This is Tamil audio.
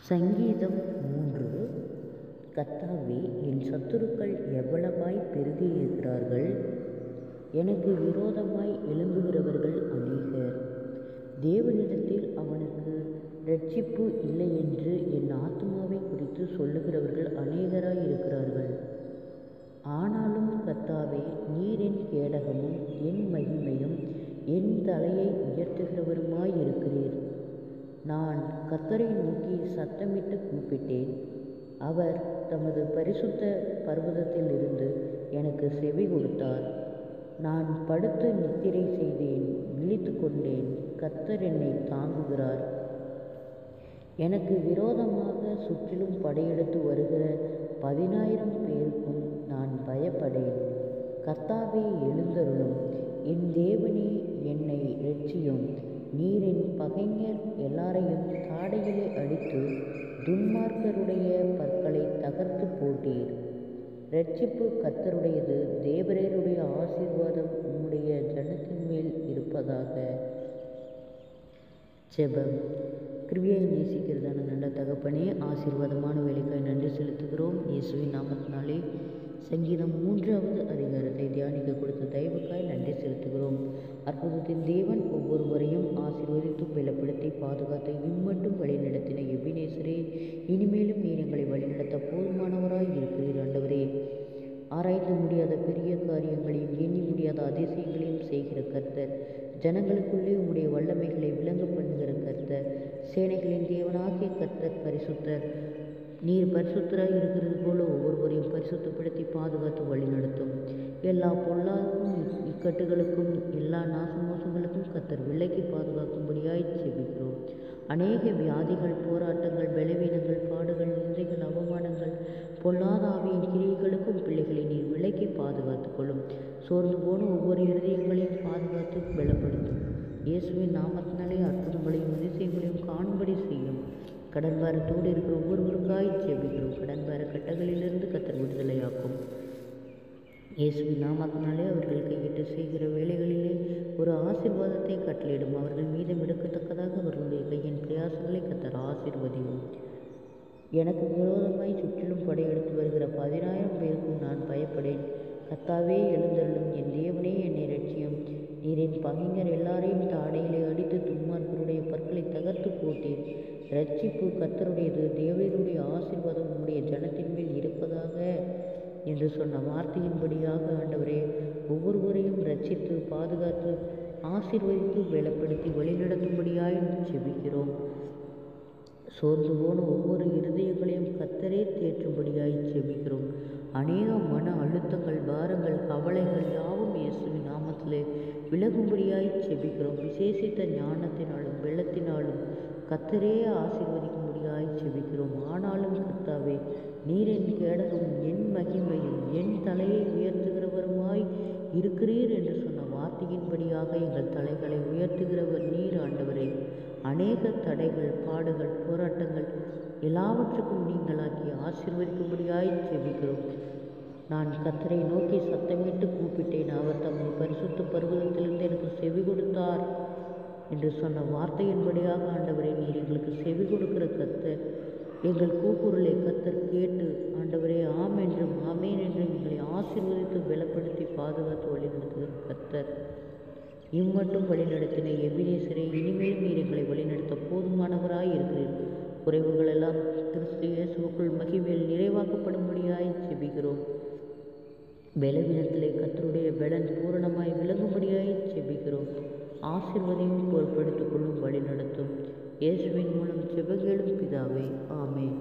சங்கீதம் 3. கர்த்தாவே, என் சத்துருக்கள் எவ்வளவாய் பெருகியிருக்கிறார்கள்! எனக்கு விரோதமாய் எழும்புகிறவர்கள் அநேகர். தேவனிடத்தில் அவனுக்கு இரட்சிப்பு இல்லையென்று என் ஆத்துமாவை குறித்து சொல்லுகிறவர்கள் அநேகராயிருக்கிறார்கள். ஆனாலும் கர்த்தாவே, நீர் என் கேடகமும் என் மகிமையும் என் தலையை உயர்த்துகிறவருமாயிருக்கிறீர். நான் கர்த்தரை நோக்கி சத்தமிட்டு கூப்பிட்டேன். அவர் தமது பரிசுத்த பர்வதத்திலிருந்து எனக்கு செவி கொடுத்தார். நான் படுத்து நித்திரை செய்தேன், விழித்து கொண்டேன். கர்த்தர் என்னை தாங்குகிறார். எனக்கு விரோதமாக சுற்றிலும் படையெடுத்து வருகிற 10,000 பேருக்கும் நான் பயப்படேன். கர்த்தாவே, எழுந்தருளும். என் தேவனே, என்னை இரட்சியும். நீர் என் பகைஞர் எல்லாரையும் தாடையிலே அடித்து துன்மார்க்கருடைய பற்களை தகர்த்து போட்டீர். இரட்சிப்பு கர்த்தருடையது. தேவரீருடைய ஆசீர்வாதம் உம்முடைய ஜனத்தின் மேல் இருப்பதாக. ஜெபம். கிருபையை நேசிக்கிறதான நல்ல தகப்பனே, ஆசீர்வாதமான வேலைக்காய் நன்றி செலுத்துகிறோம். இயேசுவின் நாமத்தினாலே சங்கீதம் 3வது அதிகாரத்தை தியானிக்க கொடுத்த தயவுக்காய் நன்றி செலுத்துகிறோம். அற்புதத்தின் தேவன் ஒவ்வொருவரையும் ஆசீர்வதித்து பலப்படுத்தி பாதுகாத்து இம்மட்டும் வழிநடத்தின எபினேசரே, இனிமேலும் நீர் எங்களை வழிநடத்த போதுமானவராய் இருக்கிறீர். ஆண்டவரே, ஆராய்ந்து முடியாத பெரிய காரியங்களையும் எண்ணி முடியாத அதிசயங்களையும் செய்கிற கர்த்தர், ஜனங்களுக்குள்ளே உம்முடைய வல்லமைகளை விளங்க பண்ணுகிற கர்த்தர், சேனைகளின் தேவனாகிய கர்த்தர் பரிசுத்தர். நீர் பரிசுத்தராய் இருக்கிறது போல ஒவ்வொருவரையும் பரிசுத்தப்படுத்தி பாதுகாத்து வழி நடத்தும். எல்லா பொல்லாதுக்கும் இக்கட்டுகளுக்கும் எல்லா நாசமோசங்களுக்கும் கர்த்தர் விலக்கி பாதுகாக்கும்படியாய் ஜெபிக்கிறோம். அநேக வியாதிகள், போராட்டங்கள், பலவீனங்கள், பாடுகள், நிந்தைகள், அவமானங்கள், பொல்லாத ஆவியின் கிரியைகளுக்கும் பிள்ளைகளை நீர் விலக்கி பாதுகாத்துக் கொள்ளும். சோர்ந்து போன ஒவ்வொரு இருதயங்களையும் பாதுகாத்து பலப்படுத்தும். இயேசுவின் நாமத்தினாலே அற்புதங்களையும் அதிசயங்களையும் காணும்படி செய்யும். கடன் பாரத்தோடு இருக்கிற ஒவ்வொருவருக்காய் ஜெபிக்கிறோம். கடன் பார கட்டங்களிலிருந்து கர்த்தர் விடுதலையாக்கும். இயேசுவின் நாமத்தினாலே அவர்கள் கையிட்டு செய்கிற வேலைகளிலே ஒரு ஆசீர்வாதத்தை கட்டளையிடும். அவர்கள் மீதம் எடுக்கத்தக்கதாக அவர்களுடைய கையின் பிரயாசங்களை கர்த்தர் ஆசீர்வதியும். எனக்கு விரோதமாய் சுற்றிலும் படையெடுத்து வருகிற 10,000 பேருக்கும் நான் பயப்படேன். கர்த்தாவே, எழுந்தருளும். என் தேவனே, என்னை இரட்சியும். நீர் என் பகைஞர் எல்லாரையும் தாடையிலே அடித்து துன்மார்க்கருடைய பற்களை தகர்த்து போட்டீர். இரட்சிப்பு கர்த்தருடையது. தேவருடைய ஆசீர்வாதம் உம்முடைய ஜனத்தின் மேல் இருப்பதாக என்று சொன்ன வார்த்தையின்படியாக ஆண்டவரே, ஒவ்வொருவரையும் இரட்சித்து பாதுகாத்து ஆசீர்வதித்து பலப்படுத்தி வழிநடத்தும்படியாய் ஜெபிக்கிறோம். சோர்ந்து போன ஒவ்வொரு இருதயங்களையும் கர்த்தரே தேற்றும்படியாய் ஜெபிக்கிறோம். அநேக மன அழுத்தங்கள், பாரங்கள், கவலைகள் யாவும் இயேசுவின் நாமத்திலே விலகும்படியாய் ஜெபிக்கிறோம். விசேஷித்த ஞானத்தினாலும் வெள்ளத்தினாலும் கர்த்தரே ஆசீர்வதிக்கும்படியாய் ஜெபிக்கிறோம். ஆனாலும் கர்த்தாவே, நீர் என் கேடகம், என் மகிமையும் என் தலையை உயர்த்துகிறவருமாய் இருக்கிறீர் என்று சொன்ன வார்த்தையின்படியாக எங்கள் தலைகளை உயர்த்துகிறவர் நீர். ஆண்டவரே, அநேக தடைகள், பாடுகள், போராட்டங்கள் எல்லாவற்றுக்கும் நீங்களாக்கி ஆசீர்வதிக்கும்படியாய் ஜெபிக்கிறோம். நான் கர்த்தரை நோக்கி சத்தமிட்டு கூப்பிட்டேன். அவர் தமது பரிசுத்த பர்வதத்திலிருந்து எனக்கு செவி கொடுத்தார் என்று சொன்ன வார்த்தையின்படியாக ஆண்டவரே, நீர் எங்களுக்கு செவி கொடுக்கிற கர்த்தர். எங்கள் கூக்குரலை கர்த்தர் கேட்டு ஆண்டவரே, ஆம் என்றும் ஆமேன் என்றும் எங்களை ஆசீர்வதித்து பலப்படுத்தி பாதுகாத்து வழிநடத்துகிற கர்த்தர். இம்மட்டும் வழிநடத்தின எபினேசரே, இனிமேலும் நீர் எங்களை வழிநடத்த போதுமானவராய் இருக்கிறீர். குறைவுகள் எல்லாம் கிறிஸ்து இயேசுவுக்குள் மகிமையில் நிறைவாக்கப்படும்படியாய் ஜெபிக்கிறோம். பலவீனத்திலே கர்த்தருடைய பலன் பூரணமாய் விளங்கும்படியாய் ஜெபிக்கிறோம். ஆசீர்வதியும் பொறுப்படுத்திக் கொள்ளும், வழி நடத்தும். இயேசுவின் மூலம் ஜெபங்களும் பிதாவே, ஆமென்.